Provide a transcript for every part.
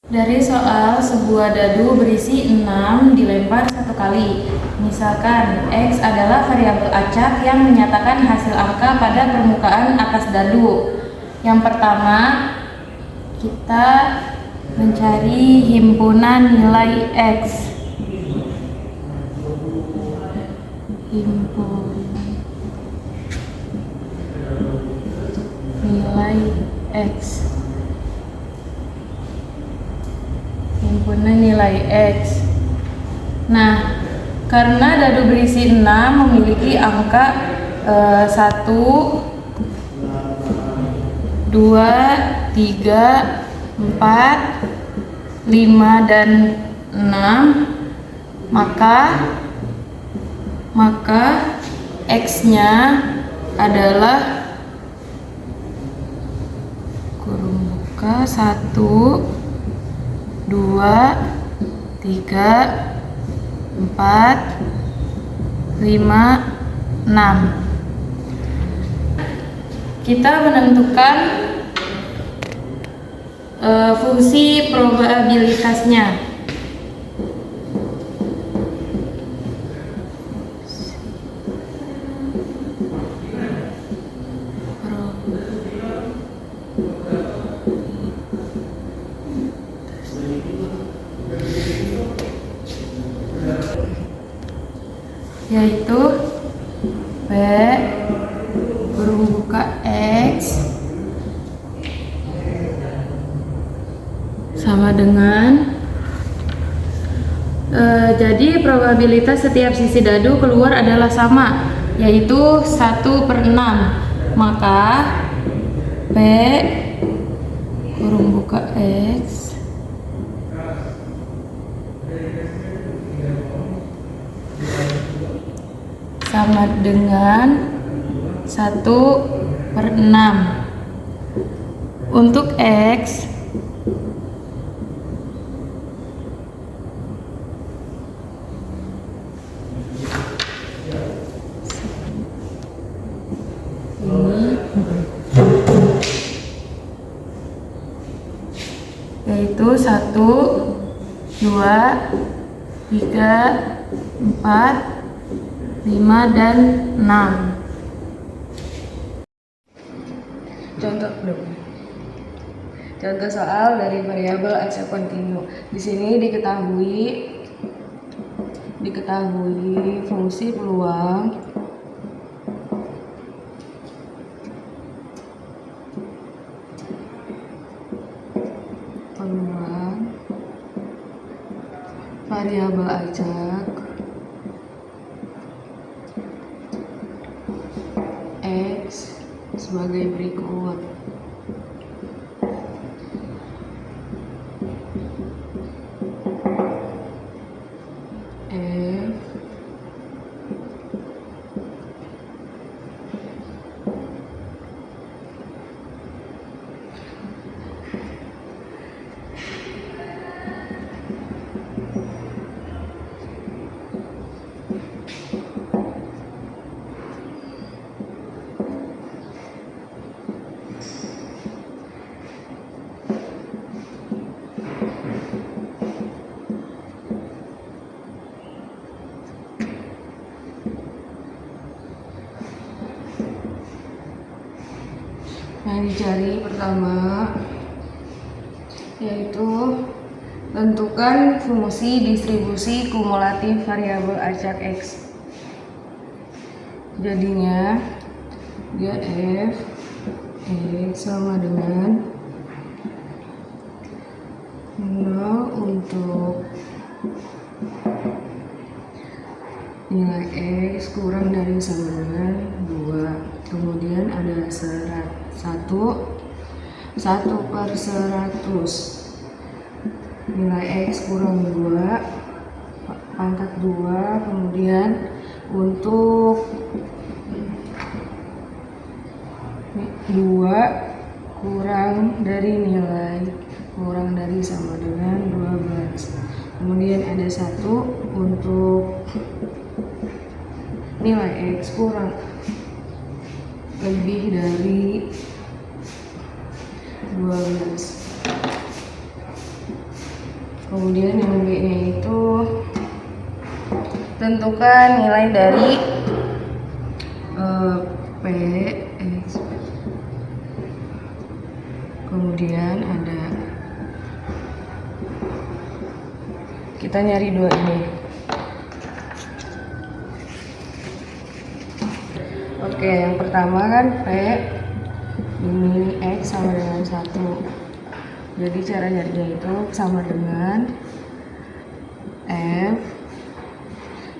Dari soal sebuah dadu berisi 6 dilempar 1 kali. Misalkan X adalah variabel acak yang menyatakan hasil angka pada permukaan atas dadu. Yang pertama, kita mencari himpunan nilai X. Himpunan nilai X. Himpunan nilai X. Nah, karena dadu berisi 6 memiliki angka 1, 2, 3, 4, 5, dan 6, maka X-nya adalah kurung buka 1, 2, 3, 4, 5, 6. Kita menentukan fungsi probabilitasnya. Yaitu P kurung buka X sama dengan jadi probabilitas setiap sisi dadu keluar adalah sama, yaitu 1/6. Maka P kurung buka X sama dengan 1/6. Untuk X ini yaitu 1, 2, 3, 4, 5, dan 6. Contoh soal dari variabel acak kontinu. Di sini diketahui fungsi peluang variabel acak X sebagai berikut. F yang dicari pertama yaitu tentukan fungsi distribusi kumulatif variabel acak X. Jadinya dia F X sama dengan 0 untuk nilai X kurang dari sama dengan 2. Kemudian ada 1/100 nilai X kurang 2 pangkat 2. Kemudian untuk 2 kurang dari sama dengan 12. Kemudian ada 1 untuk nilai X kurang lebih dari 12. Kemudian yang B-nya itu tentukan nilai dari P X. Kemudian ada, kita nyari dua ini. Oke, yang pertama kan P ini X sama dengan 1. Jadi cara nyarinya itu sama dengan F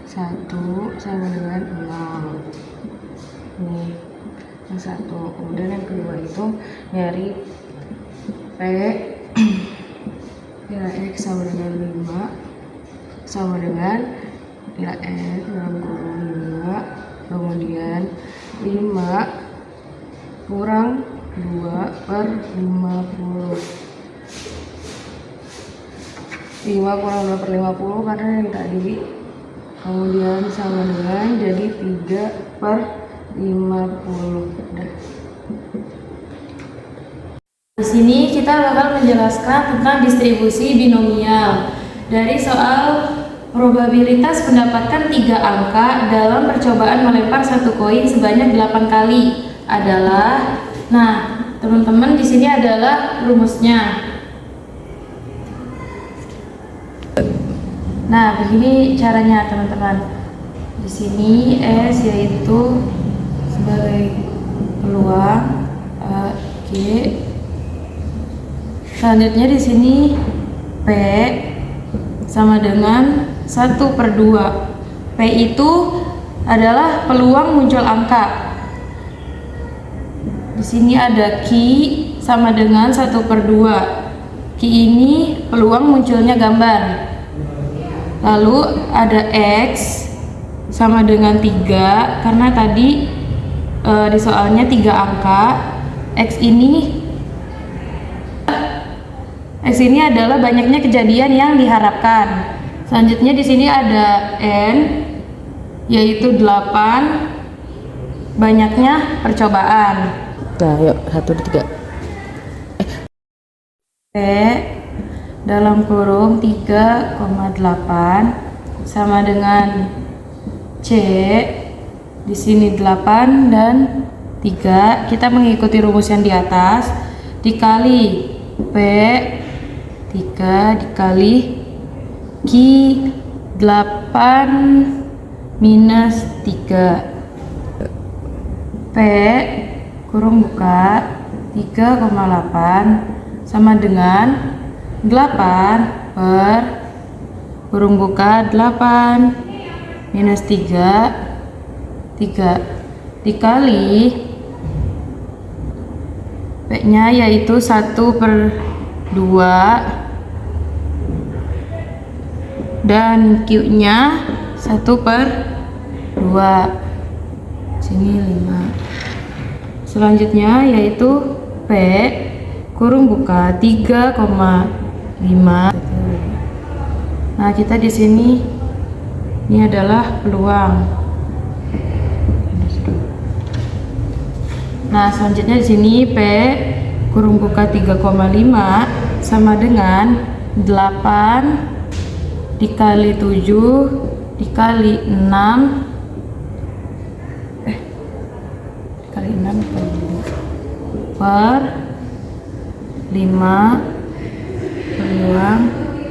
1 sama dengan 0. Ini yang satu. Kemudian yang kedua itu nyari P nilai X sama dengan 5 sama dengan nilai F dalam kurung 5, kemudian 5 kurang 2 per 50. 5 kurang 2 per 50 karena yang tadi, kemudian sama dengan jadi 3 per 50. Udah. Di sini kita bakal menjelaskan tentang distribusi binomial dari soal probabilitas mendapatkan 3 angka dalam percobaan melempar satu koin sebanyak 8 kali adalah. Nah, teman-teman, di sini adalah rumusnya. Nah, begini caranya, teman-teman. Di sini S yaitu sebagai peluang A, G. Selanjutnya di sini P sama dengan 1/2. P itu adalah peluang muncul angka. Di sini ada Q sama dengan 1/2. Q ini peluang munculnya gambar. Lalu ada X sama dengan 3 karena tadi di soalnya 3 angka. X ini adalah banyaknya kejadian yang diharapkan. Selanjutnya di sini ada N yaitu 8 banyaknya percobaan. Nah, yuk 1, 2, 3. P dalam kurung 3,8 sama dengan C di sini 8 dan 3. Kita mengikuti rumus yang di atas dikali P 3 dikali Q 8 minus 3. P kurung buka 3,8 sama dengan 8 per kurung buka 8 minus 3 dikali P nya yaitu 1/2 dan Q nya 1/2. Sini 5. Selanjutnya yaitu P kurung buka 3,5. Nah, kita di sini ini adalah peluang. Nah, selanjutnya di sini P kurung buka 3,5 sama dengan 8 dikali 7 dikali 6 dikali 6 per 5 peluang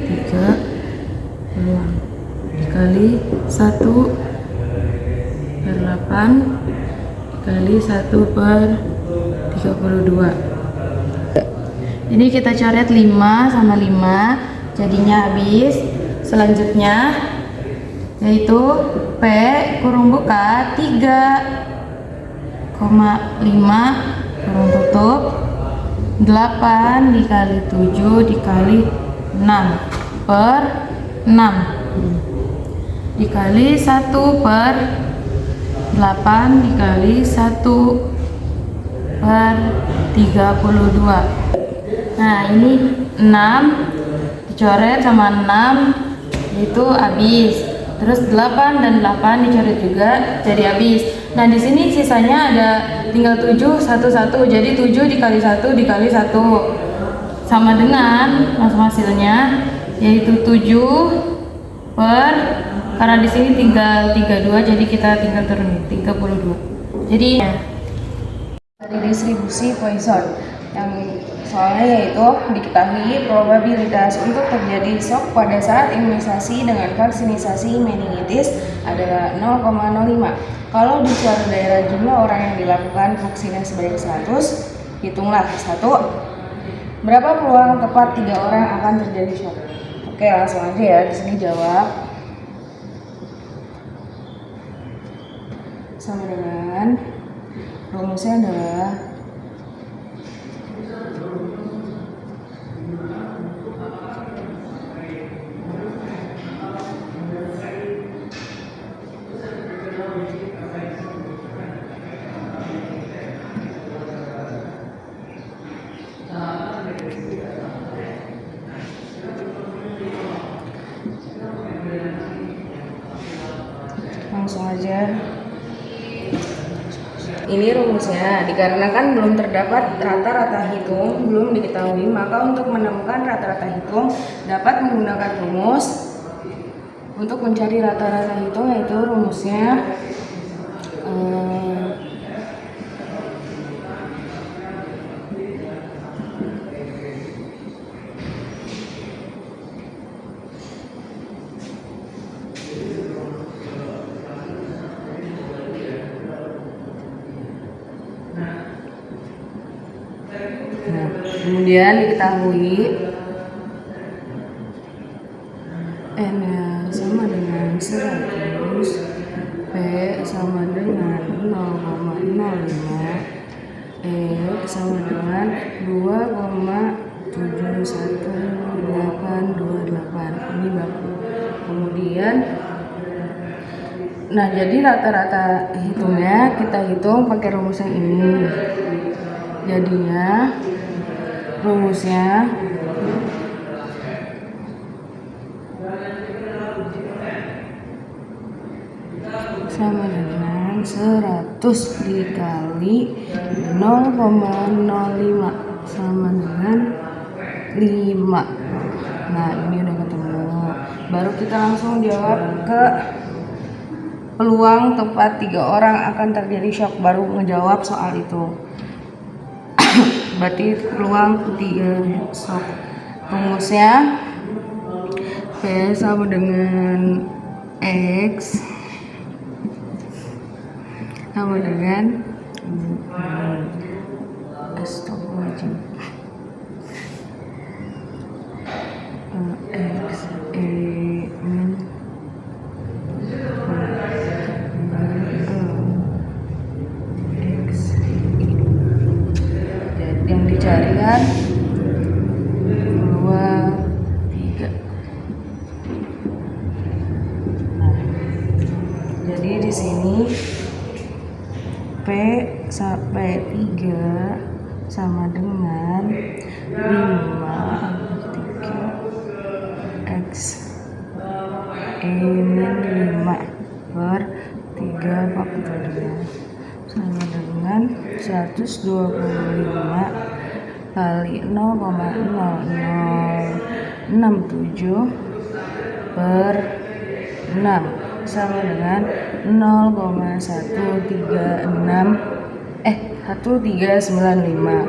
3 peluang dikali 1 per 8 dikali 1 per 32. Ini kita coret 5 sama 5 jadinya habis. Selanjutnya yaitu P kurung buka 3,5 kurung tutup 8 dikali 7 dikali 6 per 6 dikali 1 per 8 dikali 1 per 32. Nah, ini 6 dicoret sama 6 itu habis. Terus 8 dan 8 dicoret juga jadi habis. Nah, di sini sisanya ada tinggal 7 1 jadi 7 dikali 1 dikali 1 sama dengan langsung hasilnya yaitu 7 per, karena di sini tinggal 32 jadi kita tinggal turunin 32. Jadi dari distribusi Poisson yang soalnya yaitu diketahui probabilitas untuk terjadi shock pada saat imunisasi dengan vaksinasi meningitis adalah 0,05. Kalau di suatu daerah jumlah orang yang dilakukan vaksinasi sebanyak 100, hitunglah 1. Berapa peluang tepat 3 orang akan terjadi shock? Oke, langsung aja ya, di sini jawab. Sama dengan rumusnya adalah langsung aja. Ini rumusnya, dikarenakan belum terdapat rata-rata hitung, belum diketahui, maka untuk menemukan rata-rata hitung dapat menggunakan rumus. Untuk mencari rata-rata hitung yaitu rumusnya kemudian diketahui N sama dengan 100, P sama dengan 0,05, E sama dengan 2,71828. Ini baku. Kemudian nah, jadi rata-rata hitungnya kita hitung pakai rumus yang ini. Jadinya rumusnya sama dengan 100 dikali 0,05 sama dengan 5. Nah, ini udah ketemu. Baru kita langsung jawab ke peluang tepat 3 orang akan terjadi shock, baru ngejawab soal itu. Berarti peluang 3 shock. Rumusnya P sama dengan X sama dengan X min X. Yang dicari kan 2, 3. Nah, jadi di sini P sampai 3 sama dengan 5 X min 5 per 3 faktorial sama dengan 125 kali 0,0067 per 6 sama dengan 1,1395.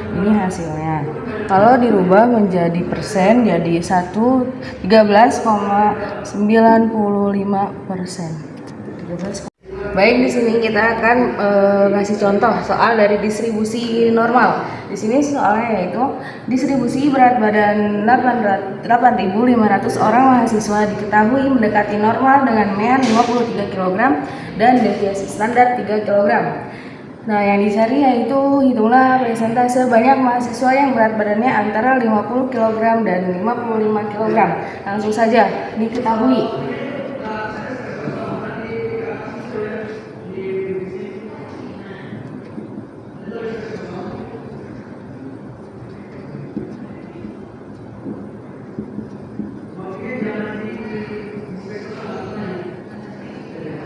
Ini hasilnya. Kalau dirubah menjadi persen jadi 13,95%. Baik, di sini kita akan ngasih contoh soal dari distribusi normal. Di sini soalnya yaitu distribusi berat badan 8.500 orang mahasiswa diketahui mendekati normal dengan mean 53 kg dan deviasi standar 3 kg. Nah, yang dicari yaitu hitunglah persentase banyak mahasiswa yang berat badannya antara 50 kg dan 55 kg. Langsung saja diketahui.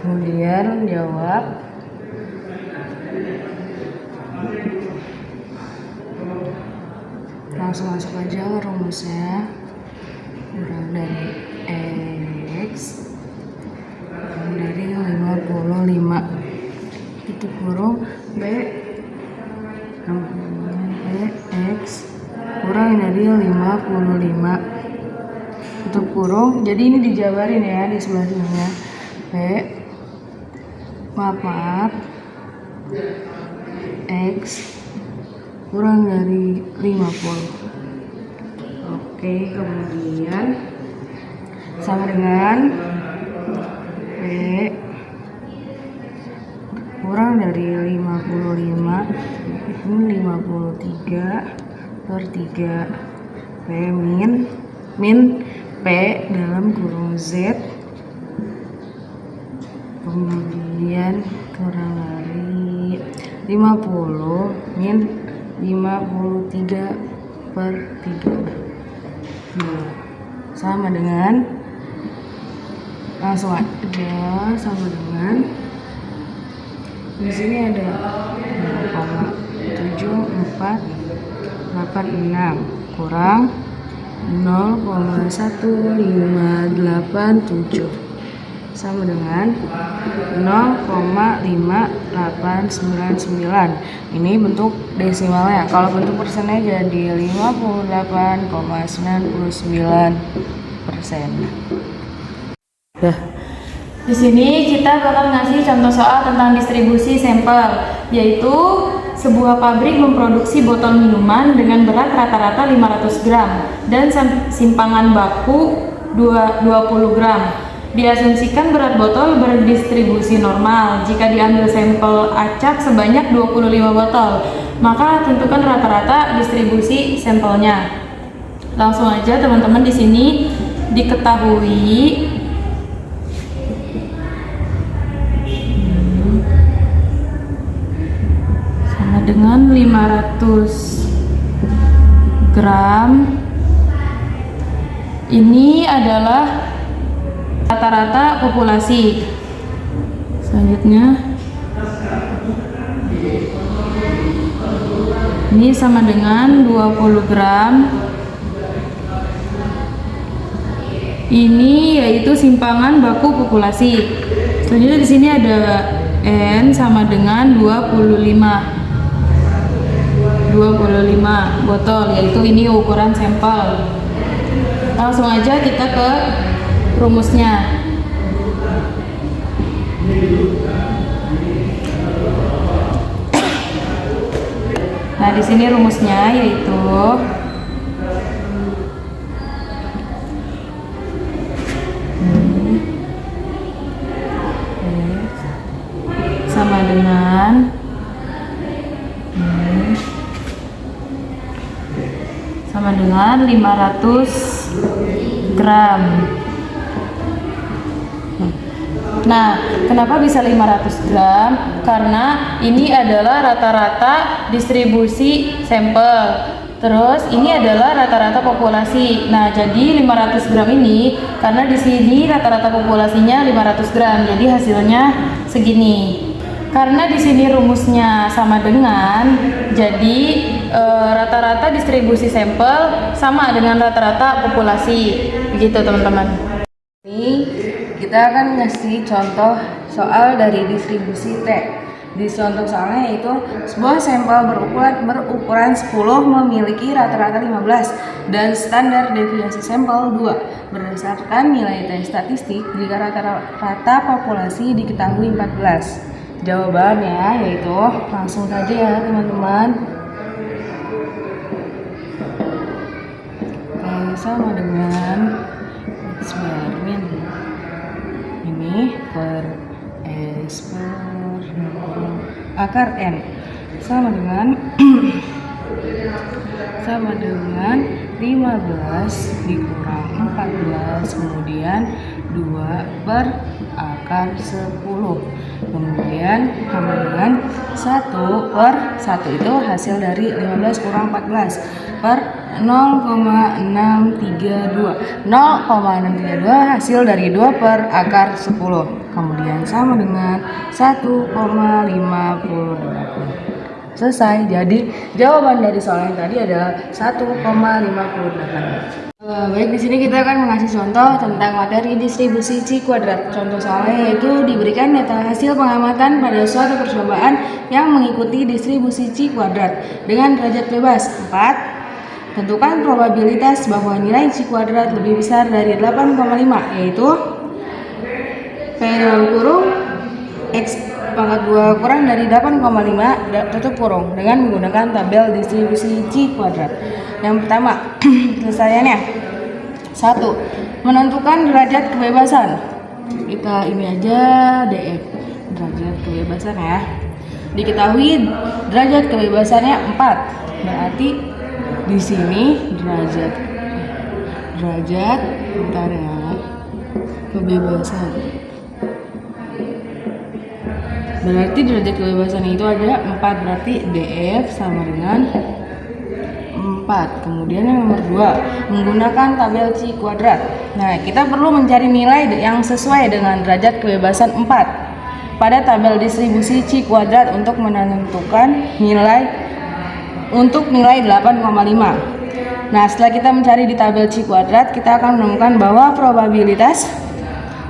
Kemudian jawab. Langsung masuk aja ke rumusnya. 5. Tutup kurung. Jadi ini dijabarin ya di sebelah sininya. P maaf X kurang dari 50. Oke, kemudian sama dengan P kurang dari 55, ini 53/3. P min P dalam kurung Z, kemudian kurang dari 50 min 53/3 sama dengan, langsung aja, sama dengan di sini ada 0,7486 kurang 0,1587 sama dengan 0,5899. Ini bentuk desimalnya. Kalau bentuk persennya jadi 58,99%. Dah. Di sini kita bakal ngasih contoh soal tentang distribusi sampel, yaitu sebuah pabrik memproduksi botol minuman dengan berat rata-rata 500 gram dan simpangan baku 20 gram. Diasumsikan berat botol berdistribusi normal. Jika diambil sampel acak sebanyak 25 botol, maka tentukan rata-rata distribusi sampelnya. Langsung aja teman-teman, di sini diketahui sama dengan 500 gram. Ini adalah rata-rata populasi. Selanjutnya ini sama dengan 20 gram. Ini yaitu simpangan baku populasi. Selanjutnya di sini ada N sama dengan 25 botol, yaitu ini ukuran sampel. Langsung aja kita ke rumusnya. Nah, di sini rumusnya yaitu sama dengan sama dengan 500 gram. Nah, kenapa bisa 500 gram? Karena ini adalah rata-rata distribusi sampel. Terus ini adalah rata-rata populasi. Nah, jadi 500 gram ini karena di sini rata-rata populasinya 500 gram. Jadi hasilnya segini. Karena di sini rumusnya sama dengan, jadi rata-rata distribusi sampel sama dengan rata-rata populasi. Begitu, teman-teman. Ini kita akan ngasih contoh soal dari distribusi T. Di contoh soalnya yaitu sebuah sampel berukuran 10 memiliki rata-rata 15 dan standar deviasi sampel 2 berdasarkan nilai T statistik jika rata-rata populasi diketahui 14. Jawabannya yaitu langsung saja ya teman-teman. Sama dengan X bar min ini per S per akar N sama dengan 15 dikurang 14 kemudian 2 per akar 10 kemudian sama dengan 1 per 1 itu hasil dari 15 kurang 14 per 0,632 hasil dari 2 per akar 10 kemudian sama dengan 1,58. Selesai. Jadi jawaban dari soal yang tadi adalah 1,58. Baik, di sini kita akan mengasih contoh tentang materi distribusi C kuadrat. Contoh soalnya yaitu diberikan data hasil pengamatan pada suatu percobaan yang mengikuti distribusi C kuadrat dengan derajat bebas 4, Tentukan probabilitas bahwa nilai C kuadrat lebih besar dari 8,5, yaitu P dalam kurung X pangkat 2 kurang dari 8,5 tutup kurung dengan menggunakan tabel distribusi C kuadrat. Yang pertama, penyelesaiannya. 1. Menentukan derajat kebebasan. Kita ini aja DF, derajat kebebasan ya. Diketahui derajat kebebasannya 4. Berarti di sini derajat bentar ya, kebebasan. Berarti derajat kebebasan itu ada 4, berarti DF sama dengan 4. Kemudian yang nomor 2, menggunakan tabel C kuadrat. Nah, kita perlu mencari nilai yang sesuai dengan derajat kebebasan 4 pada tabel distribusi C kuadrat untuk menentukan nilai 8,5. Nah, setelah kita mencari di tabel C kuadrat, kita akan menemukan bahwa probabilitas,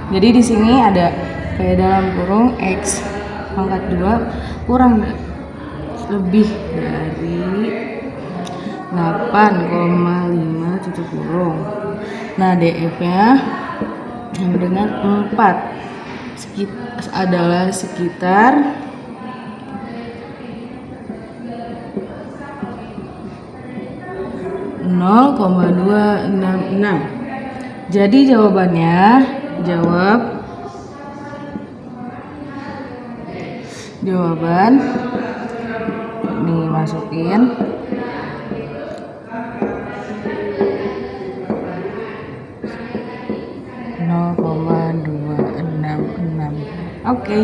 jadi di sini ada P dalam kurung X pangkat 2 kurang lebih dari 8,5 tutup kurung. Nah, DF-nya sama dengan 4 adalah sekitar 0,266. Jadi jawabannya, jawaban ini masukin 0,266. Oke.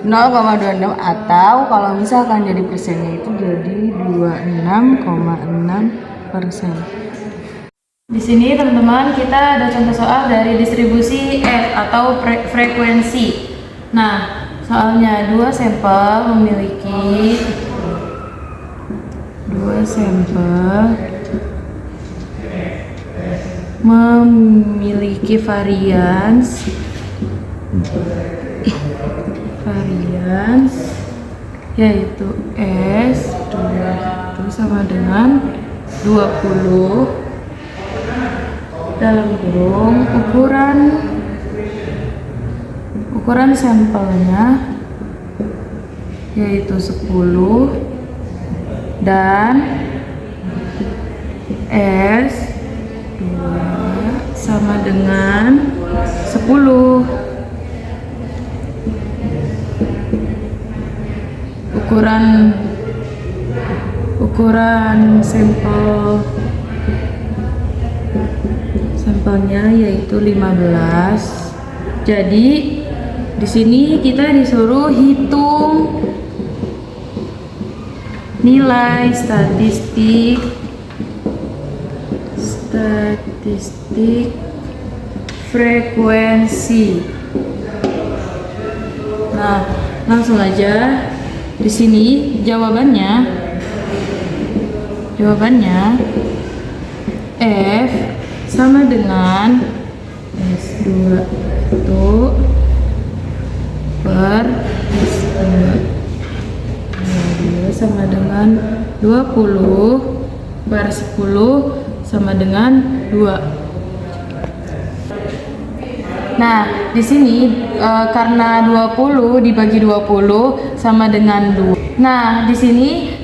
0,26, atau kalau misalkan jadi persennya itu jadi 26,6%. Di sini teman-teman kita ada contoh soal dari distribusi F atau frekuensi. Nah, soalnya dua sampel memiliki varians yaitu S2 itu sama dengan 20 dalam kurung ukuran sampelnya yaitu 10 dan S2 sama dengan 10. Ukuran sampelnya yaitu 15. Jadi di sini kita disuruh hitung nilai statistik frekuensi. Nah, langsung aja di sini jawabannya F sama dengan S2 itu per S2 sama dengan 20 per 10 sama dengan 2. Nah, di sini karena 20 dibagi 20 sama dengan 2. Nah, di sini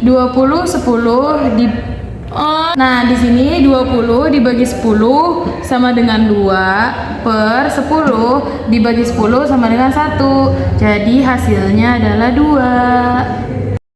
20 dibagi 10 sama dengan 2 per 10 dibagi 10 sama dengan 1. Jadi hasilnya adalah 2.